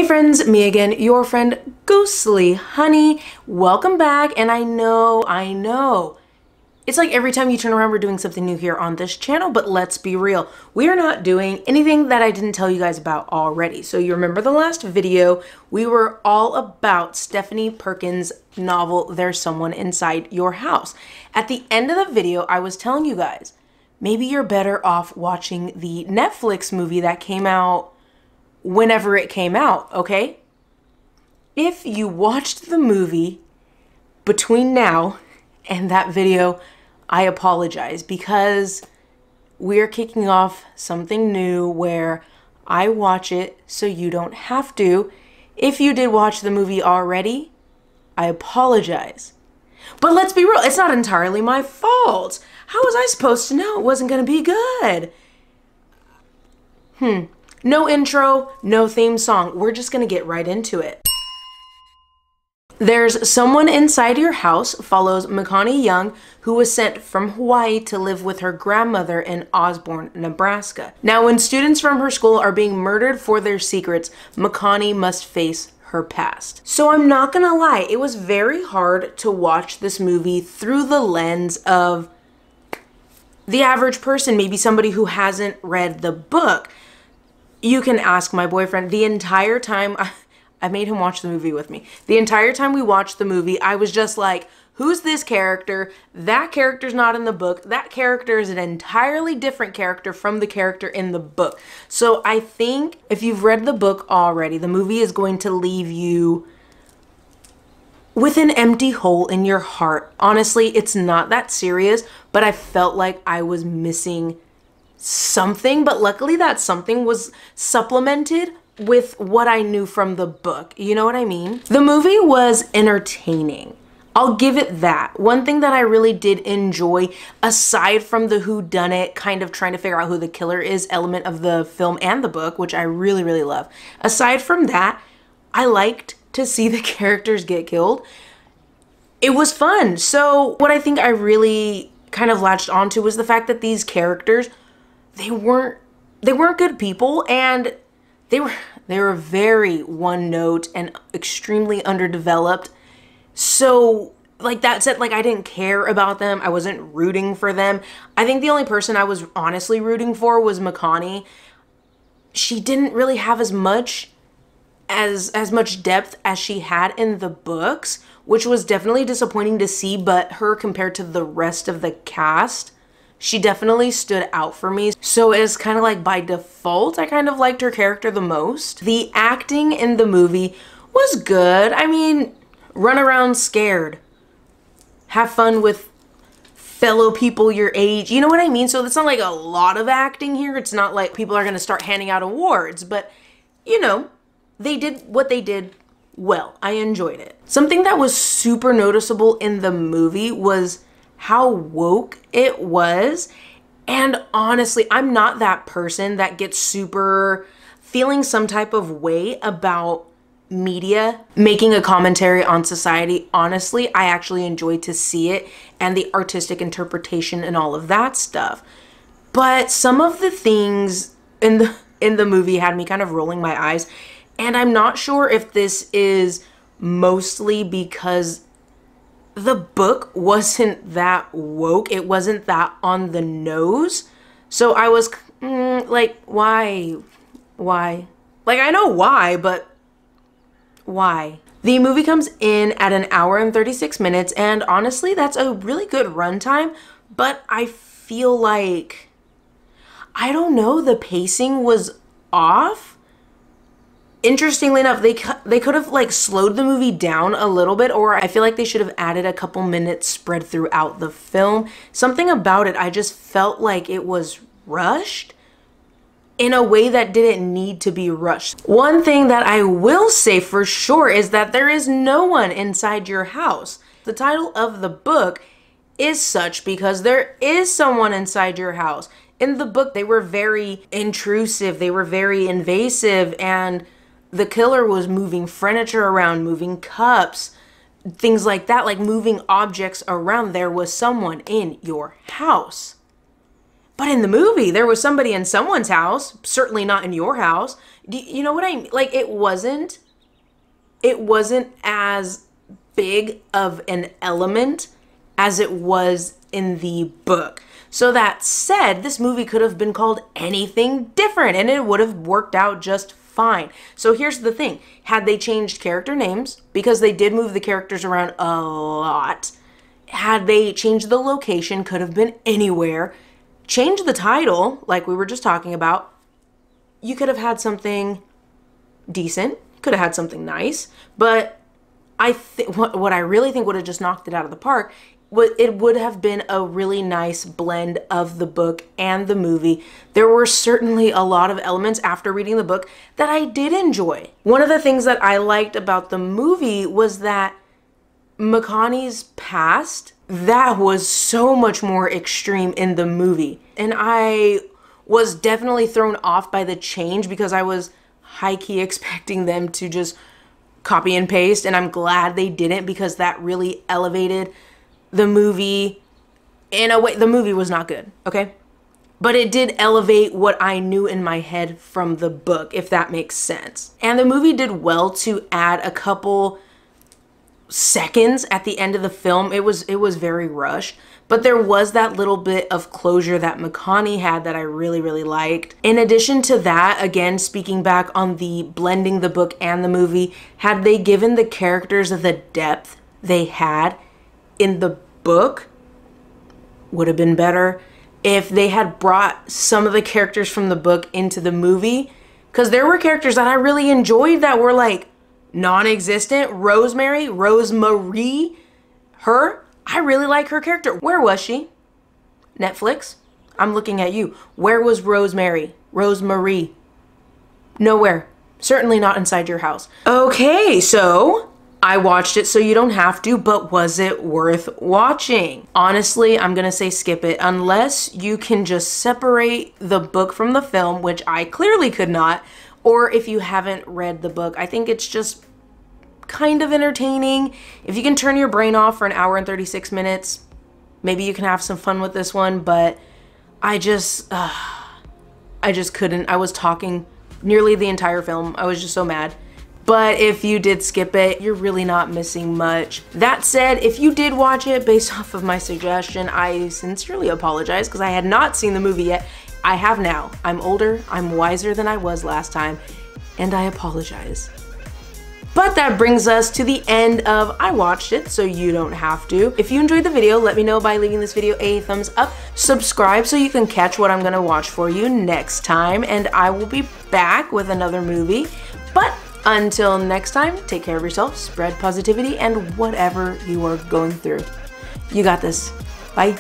Hey friends, me again, your friend Ghostly Honey. Welcome back, and I know. It's like every time you turn around, we're doing something new here on this channel, but let's be real. We are not doing anything that I didn't tell you guys about already. So you remember the last video, we were all about Stephanie Perkins' novel, There's Someone Inside Your House. At the end of the video, I was telling you guys, maybe you're better off watching the Netflix movie that came out whenever it came out, okay? If you watched the movie between now and that video, I apologize, because we're kicking off something new where I watch it so you don't have to. If you did watch the movie already, I apologize. But let's be real, it's not entirely my fault. How was I supposed to know it wasn't gonna be good? No intro, no theme song. We're just gonna get right into it. There's Someone Inside Your House follows Makani Young, who was sent from Hawaii to live with her grandmother in Osborne, Nebraska. Now, when students from her school are being murdered for their secrets, Makani must face her past. So I'm not gonna lie, it was very hard to watch this movie through the lens of the average person, maybe somebody who hasn't read the book. You can ask my boyfriend. The entire time, I made him watch the movie with me. The entire time we watched the movie, I was just like, who's this character? That character's not in the book. That character is an entirely different character from the character in the book. So I think if you've read the book already, the movie is going to leave you with an empty hole in your heart. Honestly, it's not that serious, but I felt like I was missing something, but luckily that something was supplemented with what I knew from the book. You know what I mean? The movie was entertaining. I'll give it that. One thing that I really did enjoy, aside from the whodunit, kind of trying to figure out who the killer is element of the film and the book, which I really, really love. Aside from that, I liked to see the characters get killed. It was fun. So what I think I really kind of latched onto was the fact that these characters, they weren't good people, and they were very one note and extremely underdeveloped. So like that said, like I didn't care about them. I wasn't rooting for them. I think the only person I was honestly rooting for was Makani. She didn't really have as much depth as she had in the books, which was definitely disappointing to see, but her compared to the rest of the cast, she definitely stood out for me. So it's kind of like by default, I kind of liked her character the most. The acting in the movie was good. I mean, run around scared. Have fun with fellow people your age. You know what I mean? So it's not like a lot of acting here. It's not like people are going to start handing out awards, but you know, they did what they did well. I enjoyed it. Something that was super noticeable in the movie was how woke it was. And honestly, I'm not that person that gets super feeling some type of way about media making a commentary on society. Honestly, I actually enjoy to see it and the artistic interpretation and all of that stuff. But some of the things in the movie had me kind of rolling my eyes, and I'm not sure if this is mostly because the book wasn't that woke. It wasn't that on the nose. So I was like, why? Like, I know why, but why? The movie comes in at 1 hour and 36 minutes, and honestly, that's a really good runtime, but I feel like, I don't know, the pacing was off. Interestingly enough, they could have like slowed the movie down a little bit, or I feel like they should have added a couple minutes spread throughout the film. Something about it, I just felt like it was rushed in a way that didn't need to be rushed. One thing that I will say for sure is that there is no one inside your house. The title of the book is such because there is someone inside your house. In the book, they were very intrusive, they were very invasive, and the killer was moving furniture around, moving cups, things like that, like moving objects around. There was someone in your house. But in the movie, there was somebody in someone's house, certainly not in your house. You know what I mean? Like, it wasn't as big of an element as it was in the book. So that said, this movie could have been called anything different and it would have worked out just fine. So here's the thing. Had they changed character names, because they did move the characters around a lot, had they changed the location, could have been anywhere, change the title, like we were just talking about, you could have had something decent, could have had something nice, but I think what I really think would have just knocked it out of the park, it would have been a really nice blend of the book and the movie. There were certainly a lot of elements after reading the book that I did enjoy. One of the things that I liked about the movie was that Makani's past, that was so much more extreme in the movie. And I was definitely thrown off by the change because I was high-key expecting them to just copy and paste, and I'm glad they didn't because that really elevated the movie in a way. The movie was not good, okay? But it did elevate what I knew in my head from the book, if that makes sense. And the movie did well to add a couple seconds at the end of the film. It was very rushed, but there was that little bit of closure that Makani had that I really, really liked. In addition to that, again, speaking back on the blending the book and the movie, had they given the characters the depth they had in the book, would have been better. If they had brought some of the characters from the book into the movie, because there were characters that I really enjoyed that were like non-existent. Rosemary, her, I really like her character. Where was she? Netflix? I'm looking at you. Where was Rosemary? Rosemary? Nowhere. Certainly not inside your house. Okay, so I watched it so you don't have to, but was it worth watching? Honestly, I'm gonna say skip it unless you can just separate the book from the film, which I clearly could not, or if you haven't read the book. I think it's just kind of entertaining. If you can turn your brain off for an hour and 36 minutes, maybe you can have some fun with this one, but I just couldn't. I was talking nearly the entire film. I was just so mad. But if you did skip it, you're really not missing much. That said, if you did watch it based off of my suggestion, I sincerely apologize because I had not seen the movie yet. I have now. I'm older, I'm wiser than I was last time, and I apologize. But that brings us to the end of I watched it so you don't have to. If you enjoyed the video, let me know by leaving this video a thumbs up. Subscribe so you can catch what I'm gonna watch for you next time, and I will be back with another movie. But until next time, take care of yourself, spread positivity, and whatever you are going through. You got this. Bye.